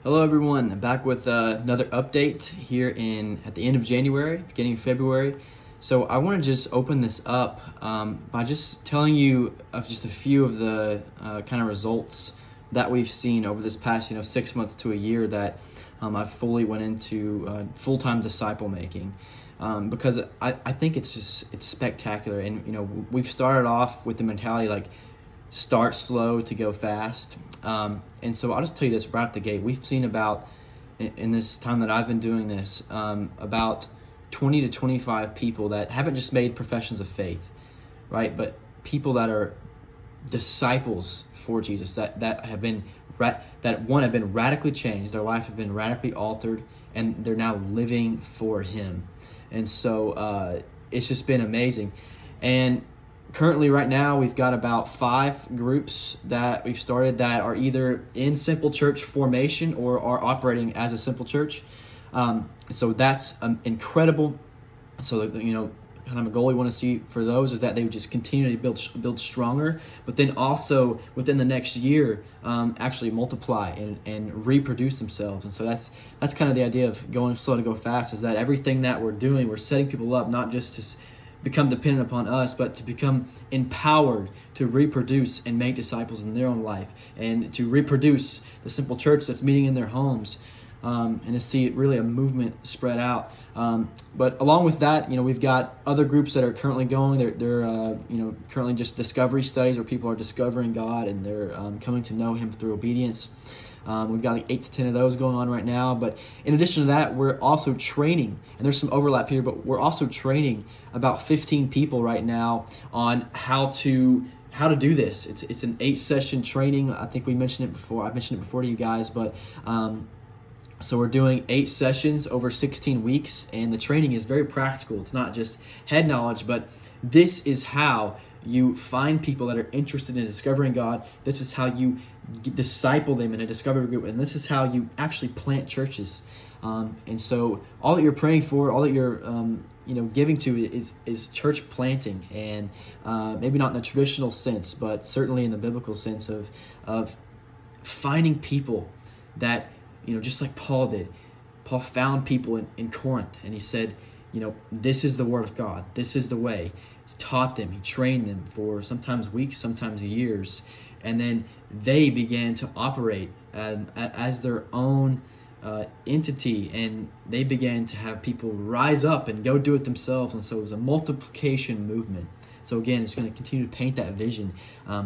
Hello everyone, I'm back with another update here at the end of January, beginning of February. So I want to just open this up by just telling you of just a few of the kind of results that we've seen over this past 6 months to a year that I fully went into full-time disciple making. Because I think it's spectacular, and we've started off with the mentality like start slow to go fast. And so I'll just tell you this right out the gate. We've seen about, in this time that I've been doing this, about 20 to 25 people that haven't just made professions of faith, right? But people that are disciples for Jesus, that have been, that one, have been radically changed, their life have been radically altered, and they're now living for Him. And so it's just been amazing. And currently, right now, we've got about 5 groups that we've started that are either in Simple Church formation or are operating as a Simple Church. So that's incredible. So, kind of a goal we want to see for those is that they would just continue to build stronger, but then also within the next year, actually multiply and reproduce themselves. And so that's kind of the idea of going slow to go fast, is that everything that we're doing, we're setting people up not just to become dependent upon us, but to become empowered to reproduce and make disciples in their own life, and to reproduce the Simple Church that's meeting in their homes, and to see really a movement spread out. But along with that, we've got other groups that are currently going. They're currently just discovery studies where people are discovering God and they're coming to know Him through obedience. We've got like 8 to 10 of those going on right now. But in addition to that, we're also training, and there's some overlap here, but we're also training about 15 people right now on how to do this. It's an 8-session training. I think we mentioned it before. I've mentioned it before to you guys, but so we're doing 8 sessions over 16 weeks, and the training is very practical. It's not just head knowledge, but this is how you find people that are interested in discovering God. This is how you disciple them in a discovery group, and this is how you actually plant churches. And so all that you're praying for, all that you're giving to is church planting, and maybe not in a traditional sense, but certainly in the biblical sense of finding people that, just like Paul did. Paul found people in Corinth, and he said, this is the word of God. This is the way. He taught them. He trained them for sometimes weeks, sometimes years. And then they began to operate as their own entity, and they began to have people rise up and go do it themselves. And so it was a multiplication movement. So again, it's going to continue to paint that vision.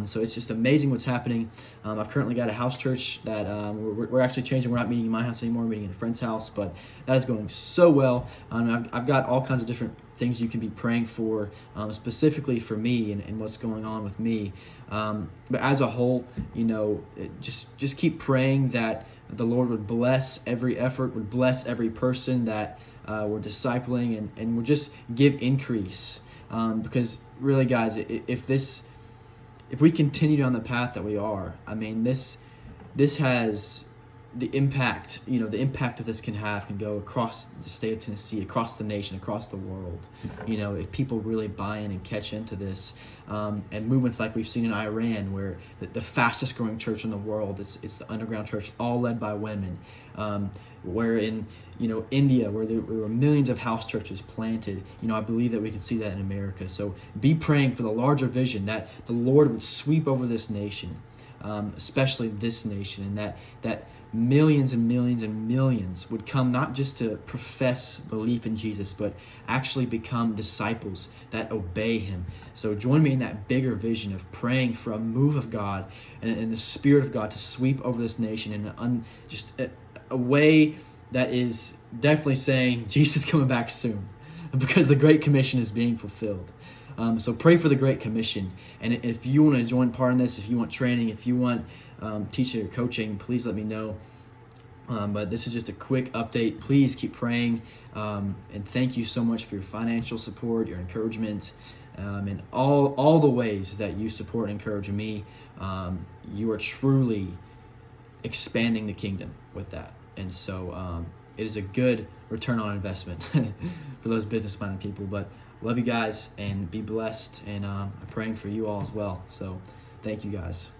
So it's just amazing what's happening. I've currently got a house church that we're actually changing. We're not meeting in my house anymore. We're meeting in a friend's house, but that is going so well. I've got all kinds of different things you can be praying for, specifically for me and what's going on with me. But as a whole, just keep praying that the Lord would bless every effort, would bless every person that we're discipling, and would just give increase. Because really, guys, if we continue down the path that we are, this has the impact. The impact that this can go across the state of Tennessee, across the nation, across the world. If people really buy in and catch into this, and movements like we've seen in Iran, where the fastest growing church in the world, it's the underground church, all led by women. Where in India, where there were millions of house churches planted, I believe that we can see that in America. So be praying for the larger vision, that the Lord would sweep over this nation, especially this nation, and that millions and millions and millions would come not just to profess belief in Jesus, but actually become disciples that obey Him. So join me in that bigger vision of praying for a move of God and the Spirit of God to sweep over this nation in just a way that is definitely saying Jesus is coming back soon, because the Great Commission is being fulfilled. So pray for the Great Commission. And if you want to join part in this, if you want training, if you want teaching or coaching, please let me know. But this is just a quick update. Please keep praying. And thank you so much for your financial support, your encouragement, and all the ways that you support and encourage me. You are truly expanding the kingdom with that. And so it is a good return on investment for those business-minded people. But love you guys, and be blessed, and I'm praying for you all as well. So thank you guys.